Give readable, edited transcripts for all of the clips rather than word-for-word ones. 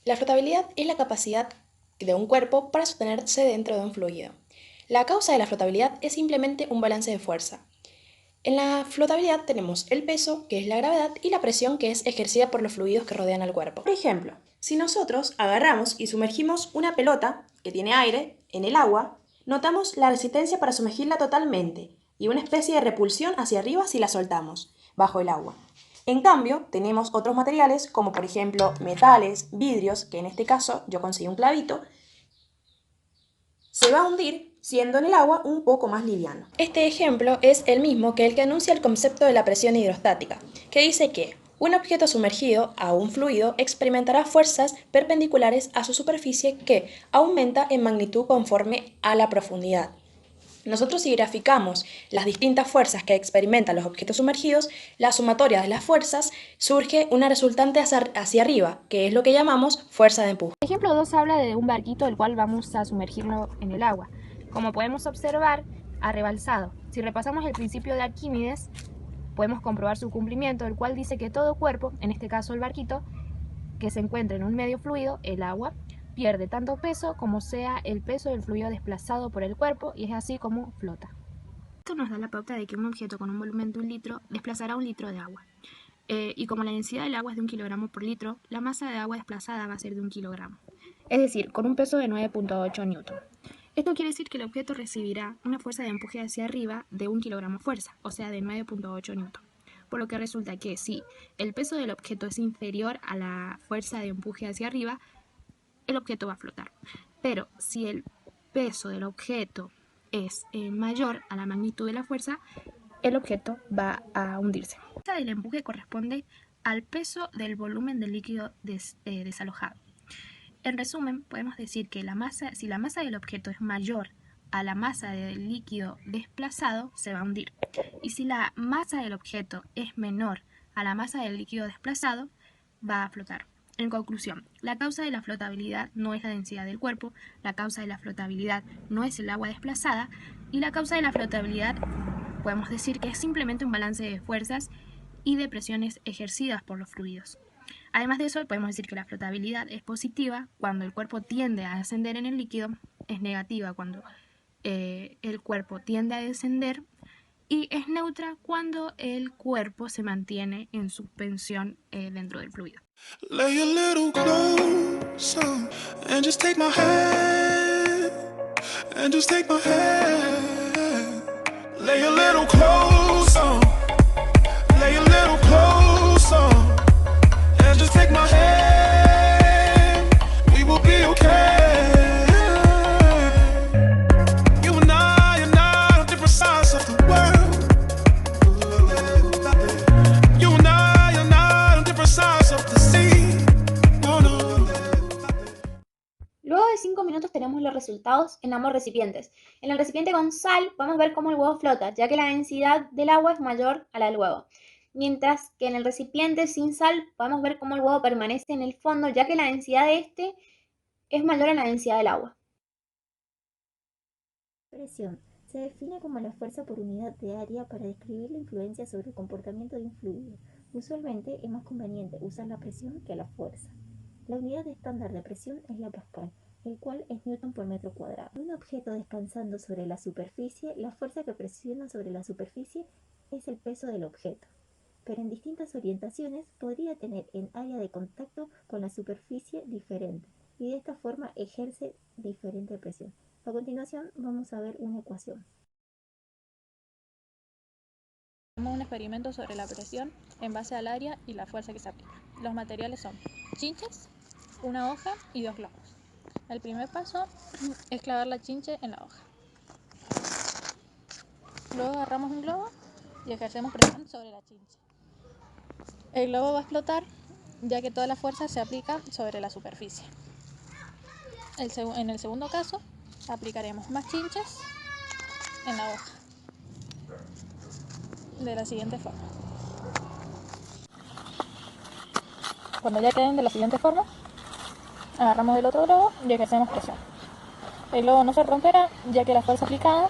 La flotabilidad es la capacidad de un cuerpo para sostenerse dentro de un fluido. La causa de la flotabilidad es simplemente un balance de fuerza. En la flotabilidad tenemos el peso, que es la gravedad, y la presión, que es ejercida por los fluidos que rodean al cuerpo. Por ejemplo, si nosotros agarramos y sumergimos una pelota que tiene aire en el agua, notamos la resistencia para sumergirla totalmente y una especie de repulsión hacia arriba si la soltamos bajo el agua. En cambio, tenemos otros materiales como por ejemplo metales, vidrios, que en este caso yo conseguí un clavito, se va a hundir siendo en el agua un poco más liviano. Este ejemplo es el mismo que el que anuncia el concepto de la presión hidrostática, que dice que un objeto sumergido a un fluido experimentará fuerzas perpendiculares a su superficie que aumenta en magnitud conforme a la profundidad. Nosotros, si graficamos las distintas fuerzas que experimentan los objetos sumergidos, la sumatoria de las fuerzas surge una resultante hacia arriba, que es lo que llamamos fuerza de empuje. El ejemplo 2 habla de un barquito el cual vamos a sumergirlo en el agua. Como podemos observar, ha rebalsado. Si repasamos el principio de Arquímedes, podemos comprobar su cumplimiento, el cual dice que todo cuerpo, en este caso el barquito, que se encuentra en un medio fluido, el agua, pierde tanto peso como sea el peso del fluido desplazado por el cuerpo y es así como flota. Esto nos da la pauta de que un objeto con un volumen de 1 litro desplazará 1 litro de agua. Y como la densidad del agua es de 1 kilogramo por litro, la masa de agua desplazada va a ser de 1 kilogramo. Es decir, con un peso de 9.8 newton. Esto quiere decir que el objeto recibirá una fuerza de empuje hacia arriba de 1 kilogramo fuerza, o sea de 9.8 newton. Por lo que resulta que si el peso del objeto es inferior a la fuerza de empuje hacia arriba, el objeto va a flotar. Pero si el peso del objeto es mayor a la magnitud de la fuerza, el objeto va a hundirse. La fuerza del empuje corresponde al peso del volumen del líquido desalojado. En resumen, podemos decir que si la masa del objeto es mayor a la masa del líquido desplazado, se va a hundir. Y si la masa del objeto es menor a la masa del líquido desplazado, va a flotar. En conclusión, la causa de la flotabilidad no es la densidad del cuerpo, la causa de la flotabilidad no es el agua desplazada, y la causa de la flotabilidad podemos decir que es simplemente un balance de fuerzas y de presiones ejercidas por los fluidos. Además de eso, podemos decir que la flotabilidad es positiva cuando el cuerpo tiende a ascender en el líquido, es negativa cuando el cuerpo tiende a descender y es neutra cuando el cuerpo se mantiene en suspensión dentro del fluido. Lay a little closer and just take my hand, and just take my hand. Lay a little closer, lay a little closer, and just take my hand, we will be okay. You and I on different sides of the world. You and I on different sides of the sea. No, no. Luego de 5 minutos tenemos los resultados en ambos recipientes. En el recipiente con sal podemos ver cómo el huevo flota, ya que la densidad del agua es mayor a la del huevo. Mientras que en el recipiente sin sal podemos ver cómo el huevo permanece en el fondo, ya que la densidad de este es mayor a la densidad del agua. Presión. Se define como la fuerza por unidad de área para describir la influencia sobre el comportamiento de un fluido. Usualmente es más conveniente usar la presión que la fuerza. La unidad estándar de presión es la pascal, el cual es newton por metro cuadrado. Un objeto descansando sobre la superficie, la fuerza que presiona sobre la superficie es el peso del objeto, pero en distintas orientaciones podría tener en área de contacto con la superficie diferente y de esta forma ejerce diferente presión. A continuación vamos a ver una ecuación. Hacemos un experimento sobre la presión en base al área y la fuerza que se aplica. Los materiales son chinches, una hoja y 2 globos. El primer paso es clavar la chinche en la hoja. Luego agarramos un globo y ejercemos presión sobre la chinche. El globo va a explotar ya que toda la fuerza se aplica sobre la superficie. En el segundo caso aplicaremos más chinches en la hoja de la siguiente forma. Cuando ya queden de la siguiente forma, agarramos el otro globo y ejercemos presión. El globo no se romperá ya que la fuerza aplicada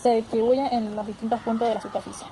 se distribuye en los distintos puntos de la superficie.